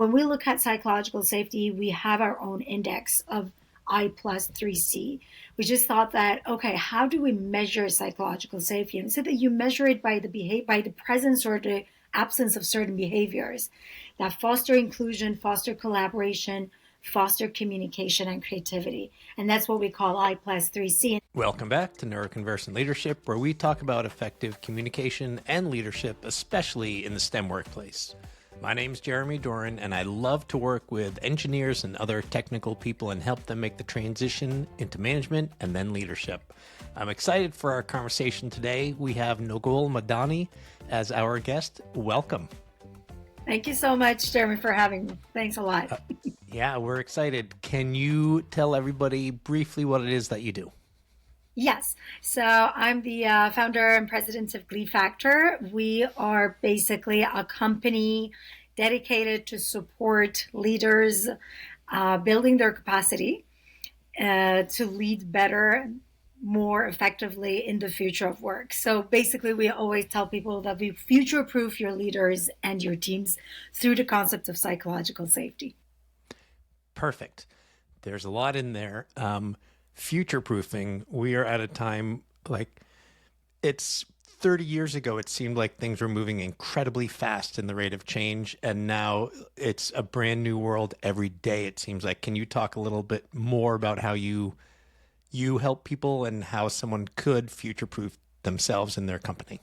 When we look at psychological safety, we have our own index of I plus 3C. We just thought that, okay, how do we measure psychological safety? And so that you measure it by by the presence or the absence of certain behaviors that foster inclusion, foster collaboration, foster communication and creativity. And that's what we call I plus 3C. Welcome back to Neuroconversing Leadership, where we talk about effective communication and leadership, especially in the STEM workplace. My name's Jeremy Doran, and I love to work with engineers and other technical people and help them make the transition into management and then leadership. I'm excited for our conversation today. We have Nogol Madani as our guest. Welcome. Thank you so much, Jeremy, for having me. Thanks a lot. Yeah, we're excited. Can you tell everybody briefly what it is that you do? Yes. So I'm the founder and president of Glee Factor. We are basically a company dedicated to support leaders building their capacity to lead better, more effectively in the future of work. So basically, we always tell people that we future-proof your leaders and your teams through the concept of psychological safety. Perfect. There's a lot in there. Future proofing, we are at a time like it's 30 years ago, it seemed like things were moving incredibly fast in the rate of change. And now it's a brand new world every day, it seems like. Can you talk a little bit more about how you help people and how someone could future proof themselves and their company?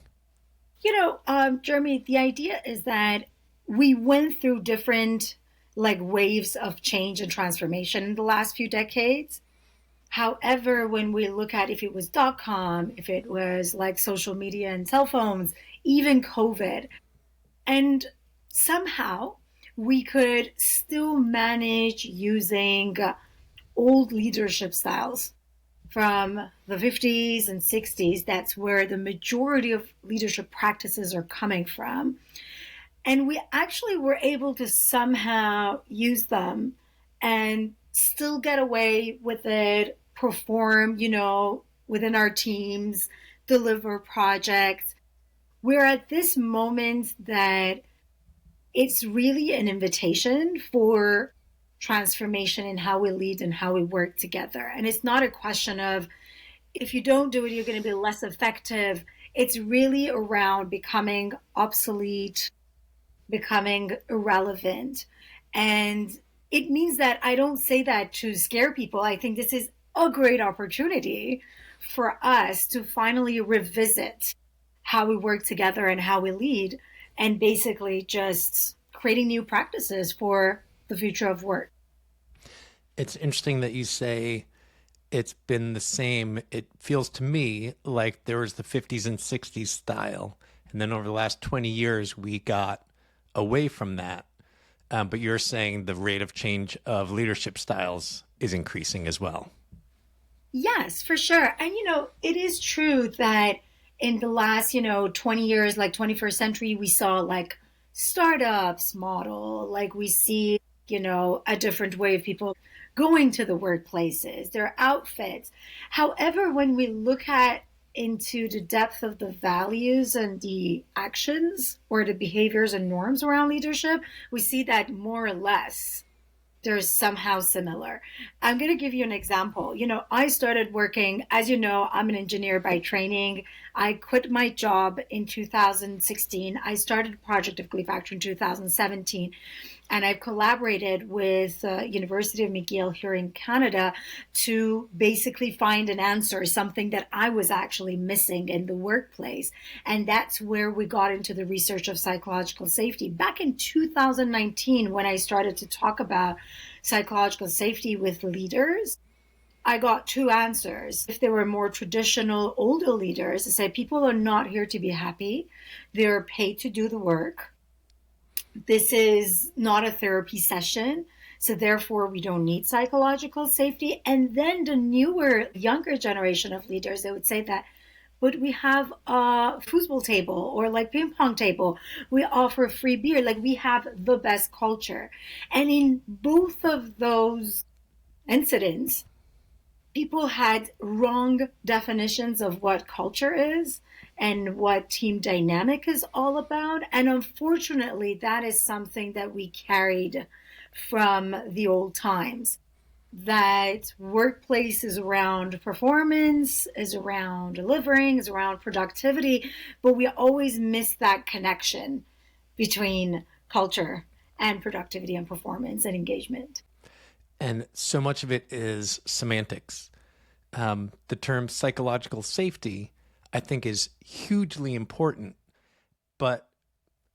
Jeremy, the idea is that we went through different waves of change and transformation in the last few decades. However, when we look at if it was .com, if it was like social media and cell phones, even COVID, and somehow we could still manage using old leadership styles from the 50s and 60s. That's where the majority of leadership practices are coming from. And we actually were able to somehow use them and still get away with it, perform, within our teams, deliver projects. We're at this moment that it's really an invitation for transformation in how we lead and how we work together. And it's not a question of if you don't do it, you're going to be less effective. It's really around becoming obsolete, becoming irrelevant. And it means that I don't say that to scare people. I think this is a great opportunity for us to finally revisit how we work together and how we lead, and basically just creating new practices for the future of work. It's interesting that you say it's been the same. It feels to me like there was the 50s and 60s style, and then over the last 20 years, we got away from that. But you're saying the rate of change of leadership styles is increasing as well. Yes, for sure. And, it is true that in the last, 20 years, like 21st century, we saw startups model, we see, a different way of people going to the workplaces, their outfits. However, when we look at into the depth of the values and the actions or the behaviors and norms around leadership, we see that more or less they're somehow similar. I'm going to give you an example. I started working, as you know, I'm an engineer by training. I quit my job in 2016. I started a project of Glee Factor in 2017. And I've collaborated with University of McGill here in Canada to basically find an answer, something that I was actually missing in the workplace. And that's where we got into the research of psychological safety. Back in 2019, when I started to talk about psychological safety with leaders, I got two answers. If they were more traditional, older leaders, they say people are not here to be happy. They're paid to do the work. This is not a therapy session, so therefore we don't need psychological safety. And then the newer, younger generation of leaders, they would say that, but we have a foosball table or ping pong table. We offer free beer. We have the best culture. And in both of those incidents, people had wrong definitions of what culture is and what team dynamic is all about. And unfortunately, that is something that we carried from the old times. That workplace is around performance, is around delivering, is around productivity, but we always miss that connection between culture and productivity and performance and engagement. And so much of it is semantics. The term psychological safety, I think, is hugely important. But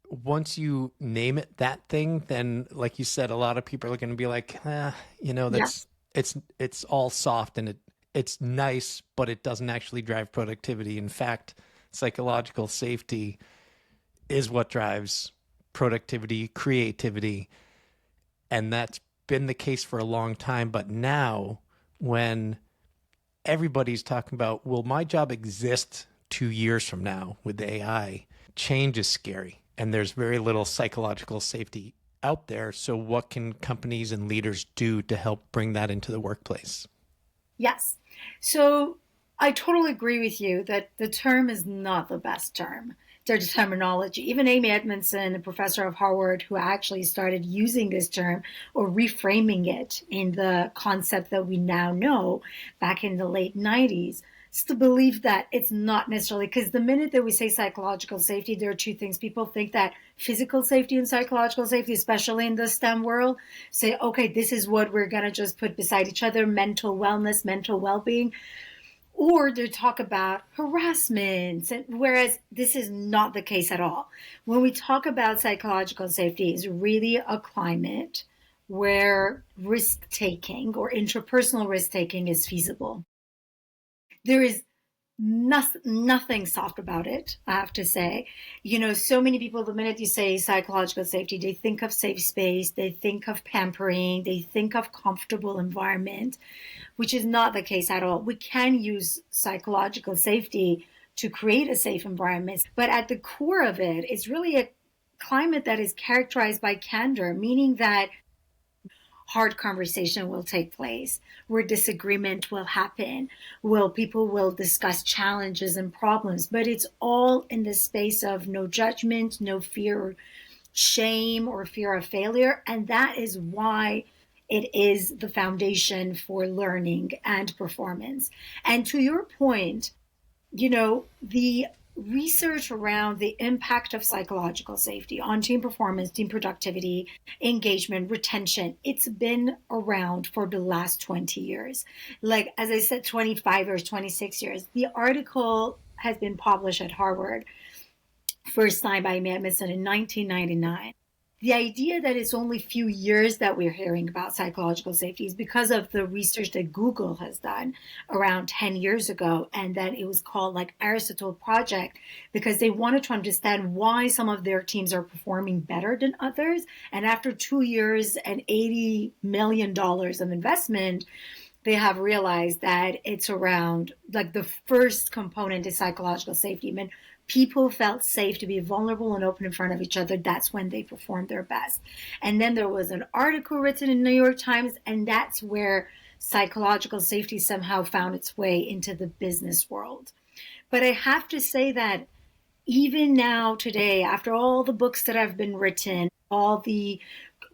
once you name it that thing, then, like you said, a lot of people are going to be like, Yes. that's it's all soft and it's nice, but it doesn't actually drive productivity. In fact, psychological safety is what drives productivity, creativity, and that's been the case for a long time. But now, when everybody's talking about, will my job exist 2 years from now with AI? Change is scary, and there's very little psychological safety out there. So, what can companies and leaders do to help bring that into the workplace? Yes. So I totally agree with you that the term is not the best term. Their terminology. Even Amy Edmondson, a professor of Harvard, who actually started using this term or reframing it in the concept that we now know back in the late 90s, still believe that it's not necessarily, because the minute that we say psychological safety, there are two things. People think that physical safety and psychological safety, especially in the STEM world, say, okay, this is what we're going to just put beside each other: mental wellness, mental well being, or they talk about harassment, whereas this is not the case at all. When we talk about psychological safety, it's really a climate where risk taking or interpersonal risk taking is feasible. There is nothing soft about it, I have to say. So many people, the minute you say psychological safety, they think of safe space, they think of pampering, they think of comfortable environment, which is not the case at all. We can use psychological safety to create a safe environment, but at the core of it, it's really a climate that is characterized by candor, meaning that hard conversation will take place, where disagreement will happen, where people will discuss challenges and problems, but it's all in the space of no judgment, no fear or shame or fear of failure. And that is why it is the foundation for learning and performance. And to your point, the research around the impact of psychological safety on team performance, team productivity, engagement, retention, it's been around for the last 20 years. Like, as I said, 25 years, 26 years. The article has been published at Harvard, first time by Madison in 1999. The idea that it's only a few years that we're hearing about psychological safety is because of the research that Google has done around 10 years ago, and that it was called like Aristotle Project, because they wanted to understand why some of their teams are performing better than others. And after 2 years and $80 million of investment, they have realized that it's around, like, the first component is psychological safety. I mean, people felt safe to be vulnerable and open in front of each other. That's when they performed their best. And then there was an article written in the New York Times, and that's where psychological safety somehow found its way into the business world. But I have to say that even now, today, after all the books that have been written, all the,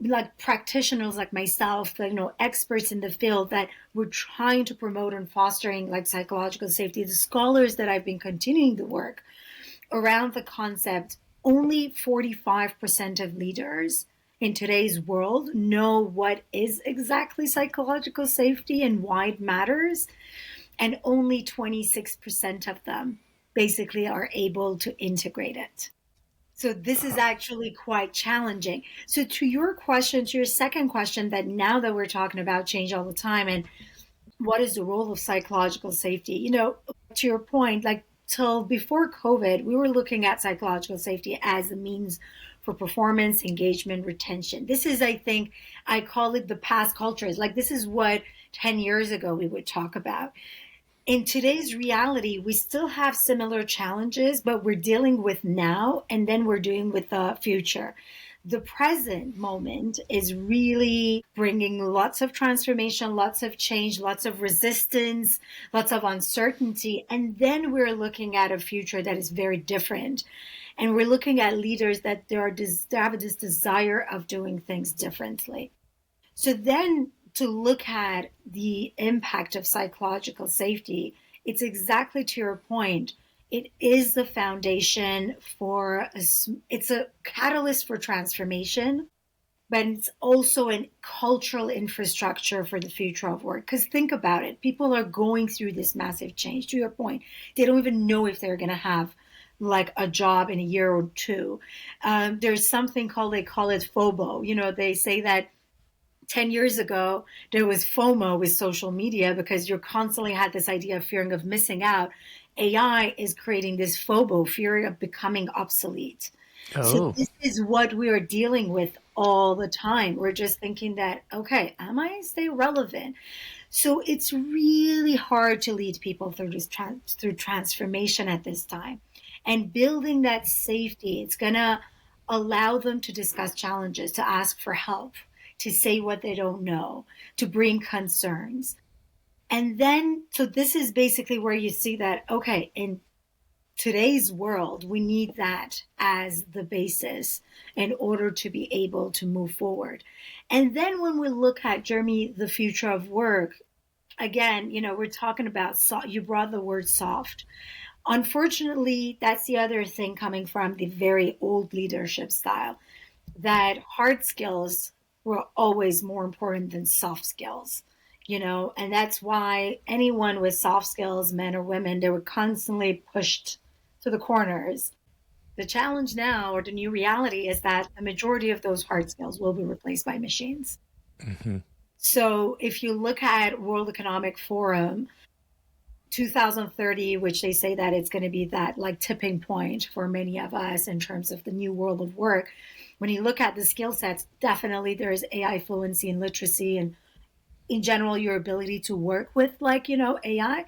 like, practitioners like myself, experts in the field that were trying to promote and fostering like psychological safety, the scholars that I've been continuing the work around the concept, only 45% of leaders in today's world know what is exactly psychological safety and why it matters. And only 26% of them basically are able to integrate it. So this is actually quite challenging. So to your question, to your second question, that now that we're talking about change all the time and what is the role of psychological safety? To your point, like, till before COVID, we were looking at psychological safety as a means for performance, engagement, retention. This is, I think, I call it the past cultures. Like, this is what 10 years ago we would talk about. In today's reality, we still have similar challenges, but we're dealing with now and then we're dealing with the future. the present moment is really bringing lots of transformation, lots of change, lots of resistance, lots of uncertainty. And then we're looking at a future that is very different. And we're looking at leaders that they have this desire of doing things differently. So then to look at the impact of psychological safety, it's exactly to your point. It is the foundation it's a catalyst for transformation, but it's also a cultural infrastructure for the future of work. Because think about it, people are going through this massive change. To your point, they don't even know if they're going to have like a job in a year or two. There's something called, they call it FOBO. They say that 10 years ago, there was FOMO with social media because you constantly had this idea of fearing of missing out. AI is creating this FOBO, fear of becoming obsolete. So Oh, this is what we are dealing with all the time. We're just thinking that, okay, am I stay relevant? So it's really hard to lead people through through transformation at this time. And building that safety, it's going to allow them to discuss challenges, to ask for help, to say what they don't know, to bring concerns. And then, so this is basically where you see that, okay, in today's world, we need that as the basis in order to be able to move forward. And then when we look at, Jeremy, the future of work, again, we're talking about, you brought the word soft. Unfortunately, that's the other thing coming from the very old leadership style, that hard skills were always more important than soft skills, and that's why anyone with soft skills, men or women, they were constantly pushed to the corners. The challenge now, or the new reality, is that the majority of those hard skills will be replaced by machines. hmm So if you look at World Economic Forum 2030, which they say that it's going to be that like tipping point for many of us in terms of the new world of work. When you look at the skill sets, definitely there's AI fluency and literacy, and in general, your ability to work with AI.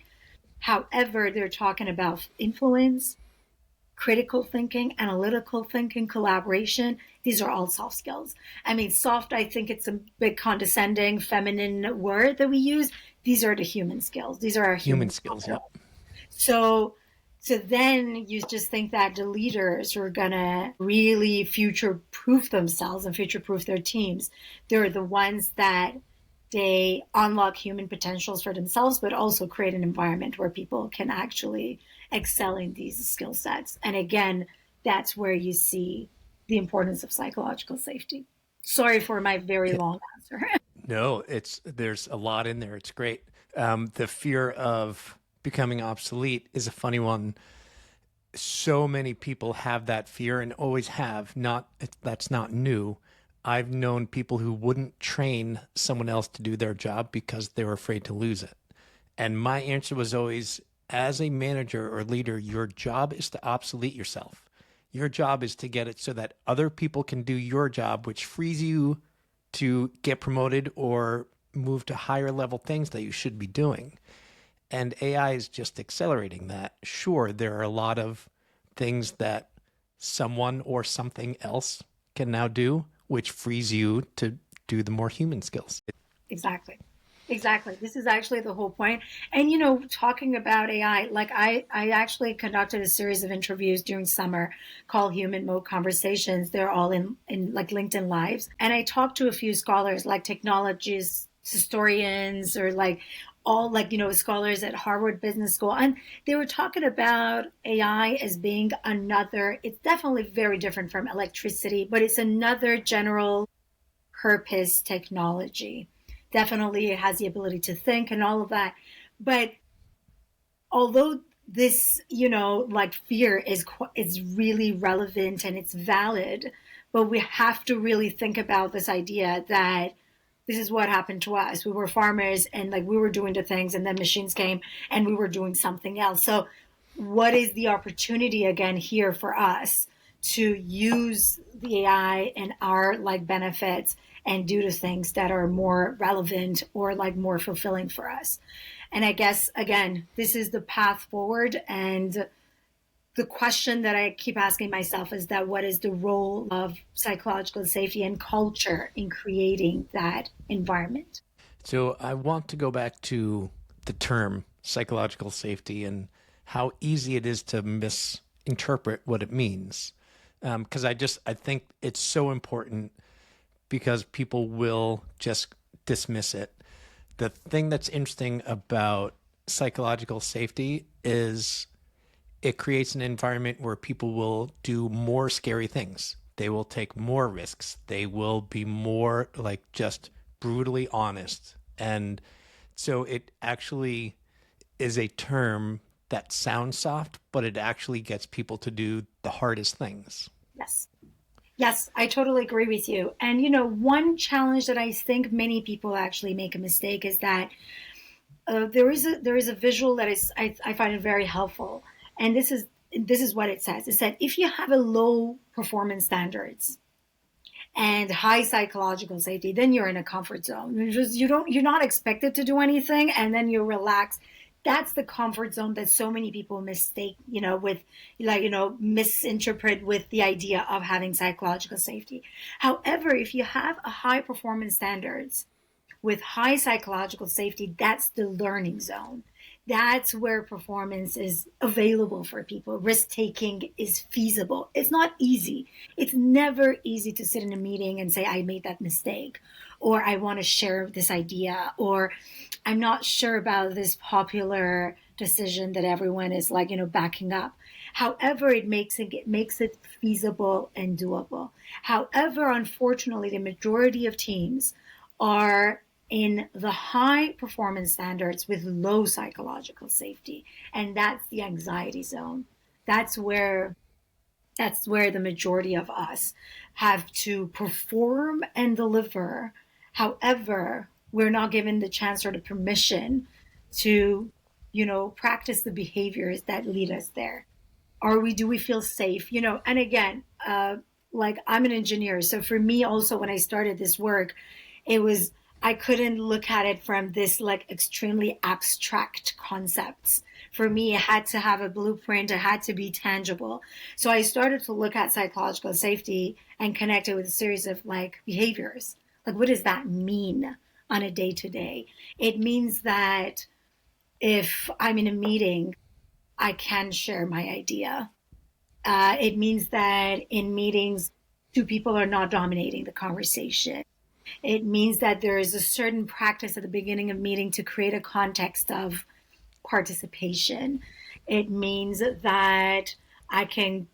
However, they're talking about influence, critical thinking, analytical thinking, collaboration. These are all soft skills. I mean, soft, I think it's a bit condescending, feminine word that we use. These are the human skills. These are our human human skills. Yep. skills. So so then you just think that the leaders are gonna really future proof themselves and future proof their teams. They're the ones that they unlock human potentials for themselves, but also create an environment where people can actually excel in these skill sets. And again, that's where you see the importance of psychological safety. Sorry for my very Yeah. long answer. No, there's a lot in there. It's great. The fear of becoming obsolete is a funny one. So many people have that fear and always have. That's not new. I've known people who wouldn't train someone else to do their job because they were afraid to lose it. And my answer was always, as a manager or leader, your job is to obsolete yourself. Your job is to get it so that other people can do your job, which frees you to get promoted or move to higher level things that you should be doing. And AI is just accelerating that. Sure, there are a lot of things that someone or something else can now do, which frees you to do the more human skills. Exactly. Exactly. This is actually the whole point. And talking about AI, like I actually conducted a series of interviews during summer called Human Mode Conversations. They're all in like LinkedIn Lives. And I talked to a few scholars, like technologists, historians, or like all like, scholars at Harvard Business School. And they were talking about AI as being it's definitely very different from electricity, but it's another general purpose technology. Definitely it has the ability to think and all of that. But although this, like fear is really relevant and it's valid, but we have to really think about this idea that this is what happened to us. We were farmers and like we were doing the things and then machines came and we were doing something else. So what is the opportunity again here for us to use the AI and our like benefits and do the things that are more relevant or like more fulfilling for us? And I guess again, this is the path forward, and the question that I keep asking myself is that what is the role of psychological safety and culture in creating that environment? So I want to go back to the term psychological safety and how easy it is to misinterpret what it means. Because I think it's so important because people will just dismiss it. The thing that's interesting about psychological safety is it creates an environment where people will do more scary things. They will take more risks. They will be more like just brutally honest. And so it actually is a term that sounds soft, but it actually gets people to do the hardest things. Yes. Yes, I totally agree with you. And one challenge that I think many people actually make a mistake is that there is a visual that is I find it very helpful, and this is what it says. It said if you have a low performance standards and high psychological safety, then you're in a comfort zone. You're not expected to do anything, and then you're relaxed. That's the comfort zone that so many people mistake, with misinterpret with the idea of having psychological safety. However, if you have a high performance standards with high psychological safety, that's the learning zone. That's where performance is available for people. Risk taking is feasible. It's not easy. It's never easy to sit in a meeting and say, I made that mistake, or I want to share this idea, or I'm not sure about this popular decision that everyone is backing up. However, it makes it feasible and doable. However, unfortunately, the majority of teams are in the high performance standards with low psychological safety, and that's the anxiety zone. That's where that's where the majority of us have to perform and deliver. However, we're not given the chance or the permission to practice the behaviors that lead us there. Do we feel safe? And again, like I'm an engineer, so for me also, when I started this work, it was I couldn't look at it from this like extremely abstract concepts. For me, it had to have a blueprint, it had to be tangible. So I started to look at psychological safety and connect it with a series of like behaviors. Like, what does that mean on a day to day? It means that if I'm in a meeting, I can share my idea. It means that in meetings, two people are not dominating the conversation. It means that there is a certain practice at the beginning of meeting to create a context of participation. It means that I can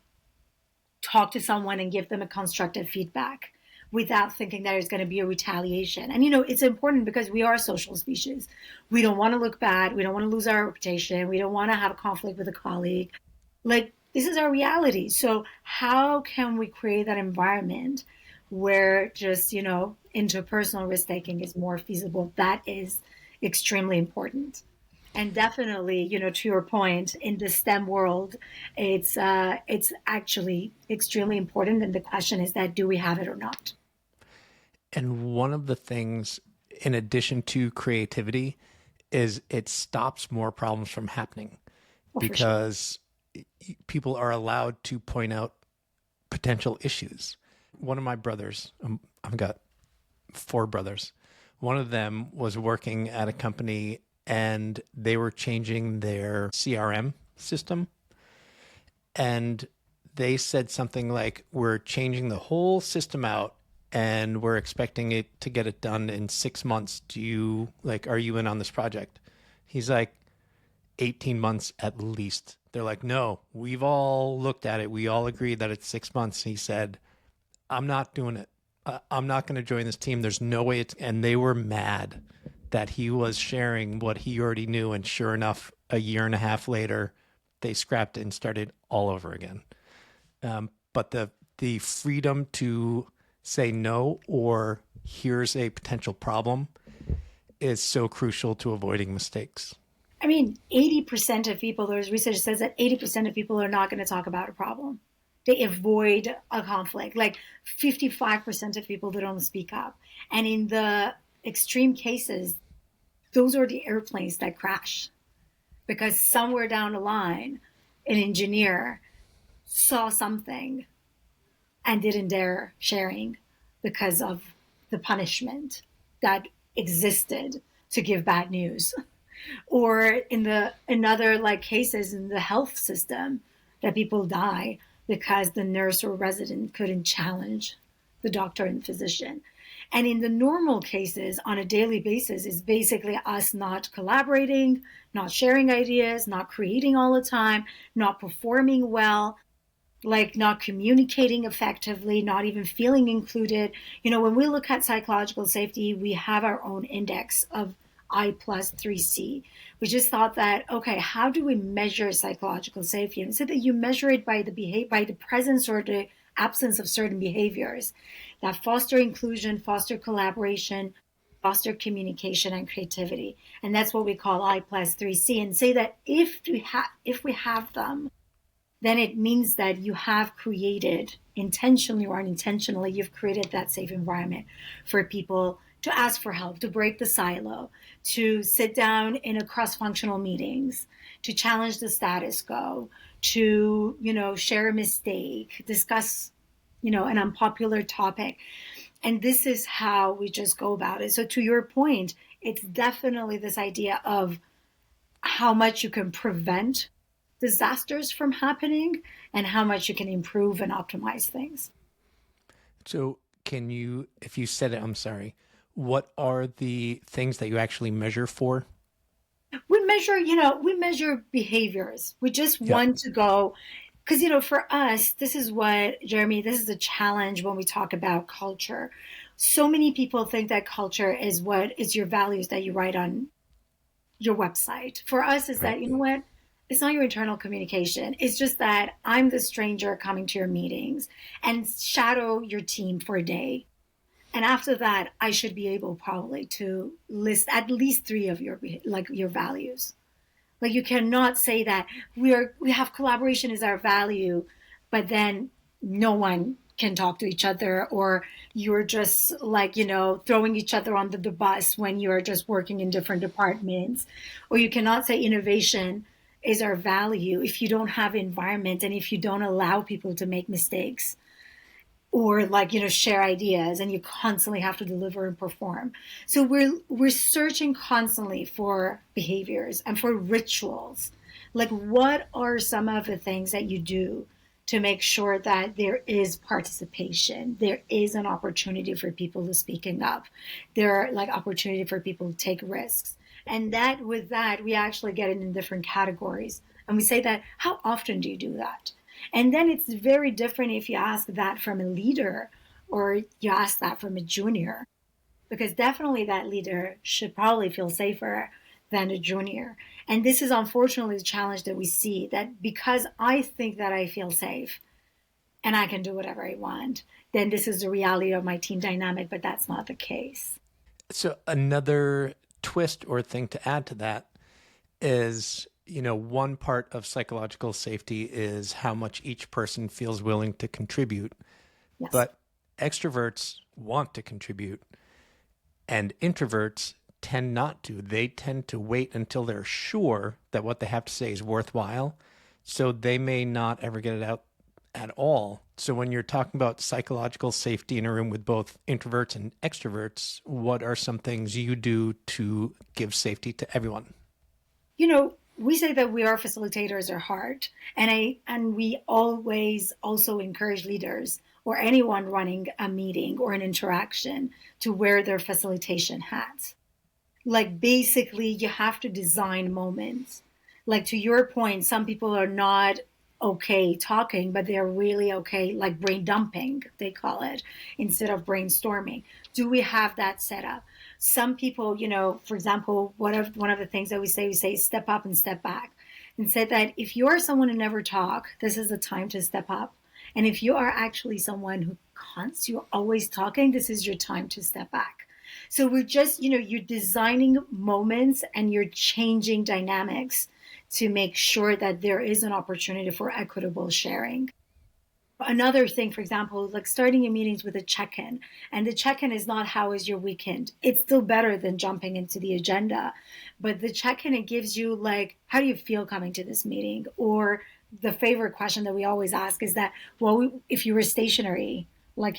talk to someone and give them a constructive feedback without thinking that there's going to be a retaliation. And it's important because we are a social species. We don't want to look bad. We don't want to lose our reputation. We don't want to have a conflict with a colleague. Like, this is our reality. So how can we create that environment where just, interpersonal risk taking is more feasible? That is extremely important. And definitely, to your point, in the STEM world, it's actually extremely important. And the question is that do we have it or not? And one of the things, in addition to creativity, is it stops more problems from happening Well, for sure. because people are allowed to point out potential issues. One of my brothers, I've got four brothers. One of them was working at a company and they were changing their CRM system. And they said something like, we're changing the whole system out and we're expecting it to get it done in 6 months. Are you in on this project? He's like, 18 months at least. They're like, no, we've all looked at it. We all agree that it's 6 months. He said, I'm not doing it. I'm not going to join this team. There's no way and they were mad that he was sharing what he already knew. And sure enough, a year and a half later, they scrapped it and started all over again. But the freedom to say no or here's a potential problem is so crucial to avoiding mistakes. I mean, 80% of people, there's research that says that 80% of people are not going to talk about a problem. They avoid a conflict. Like 55% of people that don't speak up. And in the extreme cases, those are the airplanes that crash because somewhere down the line, an engineer saw something and didn't dare sharing because of the punishment that existed to give bad news. Or in other like cases in the health system that people die because the nurse or resident couldn't challenge the doctor and physician. And in the normal cases on a daily basis is basically us not collaborating, not sharing ideas, not creating all the time, not performing well, like not communicating effectively, not even feeling included. When we look at psychological safety, we have our own index of I plus 3C. We just thought that, okay, how do we measure psychological safety? And so that you measure it by the presence or the absence of certain behaviors that foster inclusion, foster collaboration, foster communication and creativity. And that's what we call I plus 3C. And say that if we have them, then it means that you have created, intentionally or unintentionally, you've created that safe environment for people to ask for help, to break the silo, to sit down in a cross-functional meetings, to challenge the status quo, to, share a mistake, discuss, an unpopular topic. And this is how we just go about it. So to your point, it's definitely this idea of how much you can prevent disasters from happening and how much you can improve and optimize things. So, can you, if you said it, I'm sorry, what are the things that you actually measure for? We measure behaviors. We just Yeah. want to go, because, for us, this is what, Jeremy, this is the challenge when we talk about culture. So many people think that culture is what is your values that you write on your website. For us, is Right. that, what? It's not your internal communication. It's just that I'm the stranger coming to your meetings and shadow your team for a day. And after that, I should be able probably to list at least three of your values. Like you cannot say that we have collaboration as our value, but then no one can talk to each other, or you're just like, throwing each other under the bus when you're just working in different departments. Or you cannot say innovation is our value if you don't have environment and if you don't allow people to make mistakes or like share ideas, and you constantly have to deliver and perform. So we're searching constantly for behaviors and for rituals. Like what are some of the things that you do to make sure that there is participation, there is an opportunity for people to speaking up, there are like opportunity for people to take risks. And that with that we actually get it in different categories, and we say that how often do you do that? And then it's very different if you ask that from a leader or you ask that from a junior, because definitely that leader should probably feel safer than a junior. And this is unfortunately the challenge that we see, that because I think that I feel safe and I can do whatever I want, then this is the reality of my team dynamic, but that's not the case. So, another twist or thing to add to that is, one part of psychological safety is how much each person feels willing to contribute. Yes. But extroverts want to contribute, and introverts tend not to. They tend to wait until they're sure that what they have to say is worthwhile. So they may not ever get it out at all. So when you're talking about psychological safety in a room with both introverts and extroverts, what are some things you do to give safety to everyone? We say that we are facilitators at heart, and we always also encourage leaders or anyone running a meeting or an interaction to wear their facilitation hats. Like basically you have to design moments. Like to your point, some people are not okay talking, but they're really okay, like brain dumping, they call it, instead of brainstorming. Do we have that set up? Some people, for example, one of the things that we say step up and step back. And said that if you're someone who never talk, this is the time to step up. And if you are actually someone who you're always talking, this is your time to step back. So we're just, you're designing moments and you're changing dynamics to make sure that there is an opportunity for equitable sharing. Another thing, for example, like starting your meetings with a check-in. And the check-in is not how is your weekend. It's still better than jumping into the agenda. But the check-in, it gives you like, how do you feel coming to this meeting? Or the favorite question that we always ask is that, well, if you were stationary, like,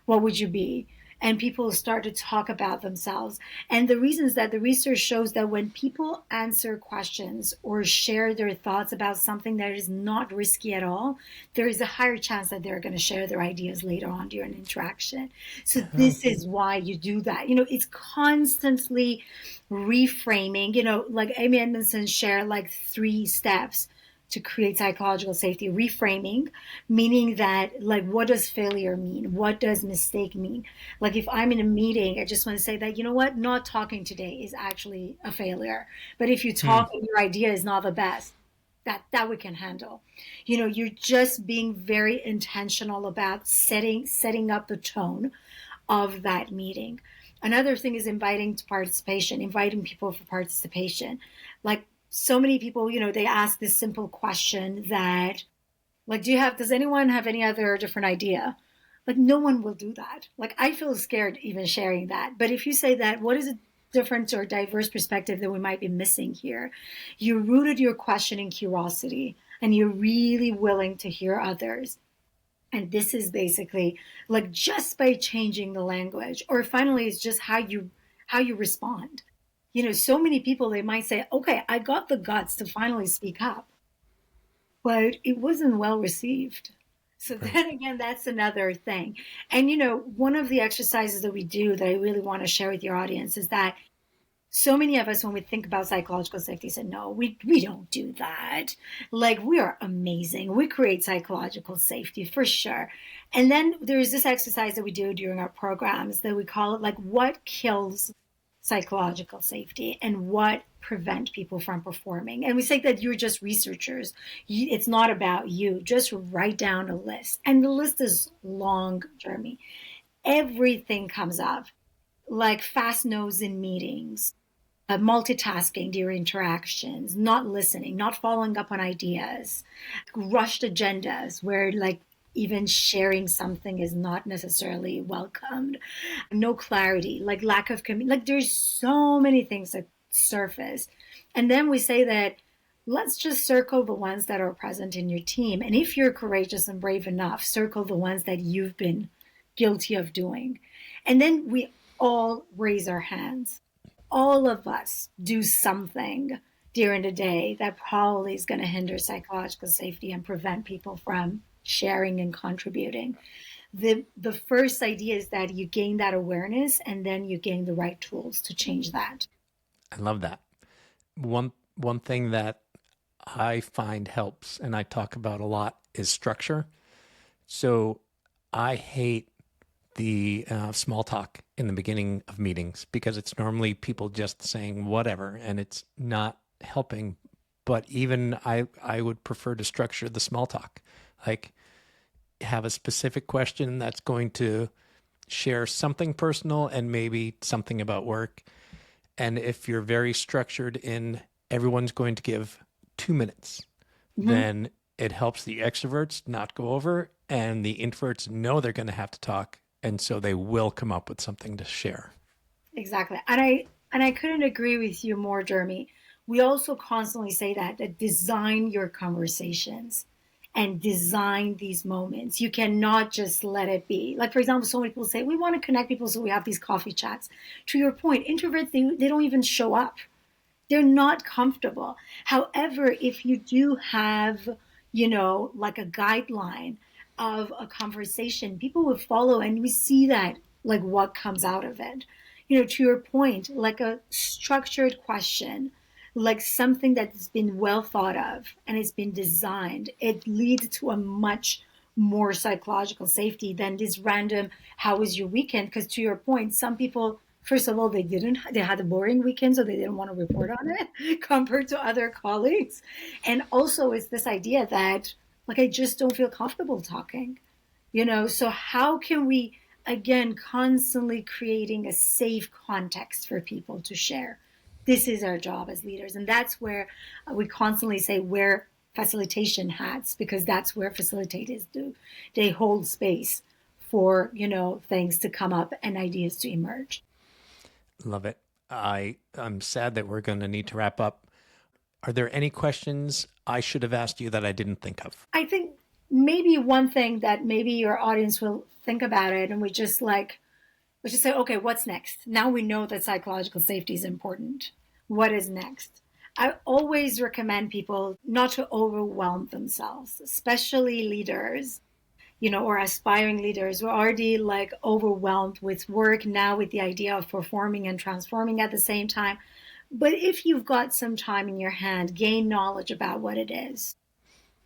what would you be? And people start to talk about themselves. And the reason is that the research shows that when people answer questions or share their thoughts about something that is not risky at all, there is a higher chance that they're going to share their ideas later on during interaction. So Oh, this is why you do that. It's constantly reframing, like Amy Edmondson shared like 3 steps to create psychological safety. Reframing, meaning that, like, what does failure mean? What does mistake mean? Like, if I'm in a meeting, I just want to say that, what, not talking today is actually a failure. But if you hmm. talk and your idea is not the best, that we can handle. You're just being very intentional about setting up the tone of that meeting. Another thing is inviting to participation, inviting people for participation. Like, so many people, they ask this simple question that, like, does anyone have any other different idea? Like, no one will do that. Like, I feel scared even sharing that. But if you say that, what is a different or diverse perspective that we might be missing here? You rooted your question in curiosity and you're really willing to hear others. And this is basically like just by changing the language, or finally it's just how you respond. So many people, they might say, okay, I got the guts to finally speak up, but it wasn't well received. So Right. then again, that's another thing. And one of the exercises that we do that I really want to share with your audience is that so many of us, when we think about psychological safety, say, no, we don't do that. Like, we are amazing. We create psychological safety for sure. And then there's this exercise that we do during our programs that we call it, like, what kills psychological safety and what prevent people from performing. And we say that you're just researchers. It's not about you. Just write down a list. And the list is long, Jeremy. Everything comes up, like fast nose in meetings, multitasking during interactions, not listening, not following up on ideas, rushed agendas where, like, even sharing something is not necessarily welcomed, no clarity, like lack of like, there's so many things that surface. And then we say that let's just circle the ones that are present in your team. And if you're courageous and brave enough, circle the ones that you've been guilty of doing. And then we all raise our hands. All of us do something during the day that probably is going to hinder psychological safety and prevent people from sharing and contributing. The first idea is that you gain that awareness and then you gain the right tools to change that. I love that. One thing that I find helps and I talk about a lot is structure. So I hate the small talk in the beginning of meetings because it's normally people just saying whatever and it's not helping. But even I would prefer to structure the small talk, like have a specific question that's going to share something personal and maybe something about work. And if you're very structured in everyone's going to give 2 minutes, Mm-hmm. then it helps the extroverts not go over and the introverts know they're going to have to talk. And so they will come up with something to share. Exactly. And I couldn't agree with you more, Jeremy. We also constantly say that design your conversations and design these moments. You cannot just let it be. Like, for example, so many people say we want to connect people, so we have these coffee chats. To your point, introverts, they don't even show up. They're not comfortable. However, if you do have, like a guideline of a conversation, people will follow, and we see that, like, what comes out of it. To your point, like a structured question, like something that's been well thought of and it's been designed, it leads to a much more psychological safety than this random, how was your weekend? Because to your point, some people, first of all, they had a boring weekend, so they didn't want to report on it compared to other colleagues. And also, it's this idea that, like, I just don't feel comfortable talking. So how can we, again, constantly creating a safe context for people to share? This is our job as leaders. And that's where we constantly say wear facilitation hats, because that's where facilitators do. They hold space for, things to come up and ideas to emerge. Love it. I'm sad that we're going to need to wrap up. Are there any questions I should have asked you that I didn't think of? I think maybe one thing that maybe your audience will think about it, and we just say, okay, what's next? Now we know that psychological safety is important. What is next? I always recommend people not to overwhelm themselves, especially leaders, or aspiring leaders who are already like overwhelmed with work now with the idea of performing and transforming at the same time. But if you've got some time in your hand, gain knowledge about what it is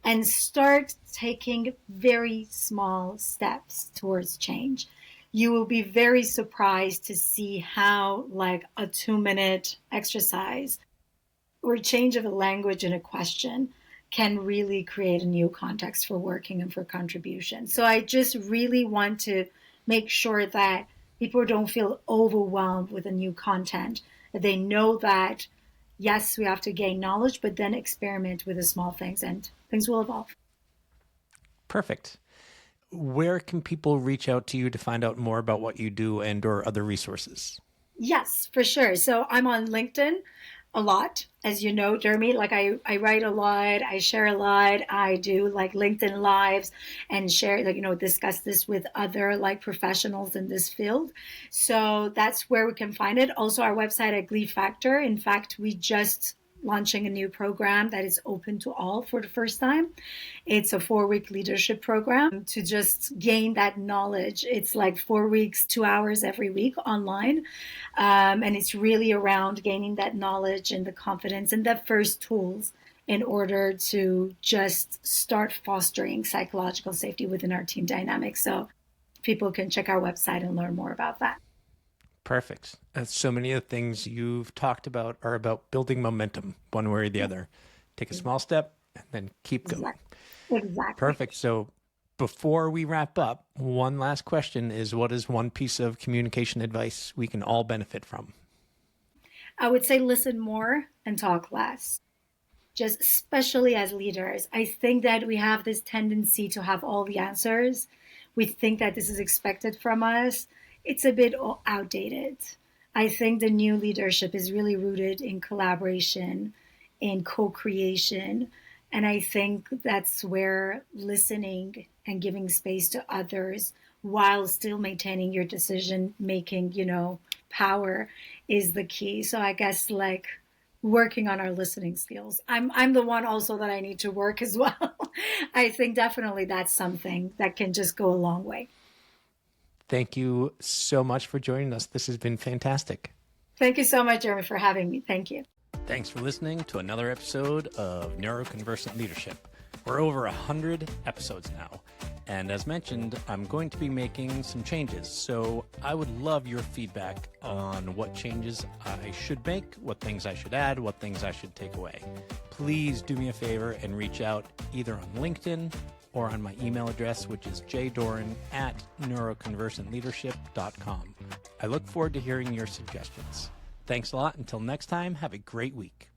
and start taking very small steps towards change. You will be very surprised to see how like a 2-minute exercise or change of a language in a question can really create a new context for working and for contribution. So I just really want to make sure that people don't feel overwhelmed with a new content, that they know that, yes, we have to gain knowledge, but then experiment with the small things and things will evolve. Perfect. Where can people reach out to you to find out more about what you do and or other resources? Yes, for sure. So I'm on LinkedIn a lot, as you know, Jeremy. Like I write a lot, I share a lot, I do like LinkedIn lives and share, like, discuss this with other like professionals in this field. So that's where we can find it. Also our website at Glee Factor. In fact, we just launching a new program that is open to all for the first time. It's a 4-week leadership program to just gain that knowledge. It's like 4 weeks, 2 hours every week online. And it's really around gaining that knowledge and the confidence and the first tools in order to just start fostering psychological safety within our team dynamics. So people can check our website and learn more about that. Perfect. So many of the things you've talked about are about building momentum one way or the other. Take a small step and then keep going. Exactly. Perfect. So before we wrap up, one last question is, what is one piece of communication advice we can all benefit from? I would say listen more and talk less. Just especially as leaders, I think that we have this tendency to have all the answers. We think that this is expected from us. It's a bit outdated. I think the new leadership is really rooted in collaboration, in co-creation. And I think that's where listening and giving space to others while still maintaining your decision making, power is the key. So I guess like working on our listening skills. I'm the one also that I need to work as well. I think definitely that's something that can just go a long way. Thank you so much for joining us. This has been fantastic. Thank you so much, Jeremy, for having me. Thank you. Thanks for listening to another episode of Neuroconversant Leadership. We're over 100 episodes now. And as mentioned, I'm going to be making some changes. So I would love your feedback on what changes I should make, what things I should add, what things I should take away. Please do me a favor and reach out either on LinkedIn or on my email address, which is jdoran@neuroconversantleadership.com. I look forward to hearing your suggestions. Thanks a lot. Until next time, have a great week.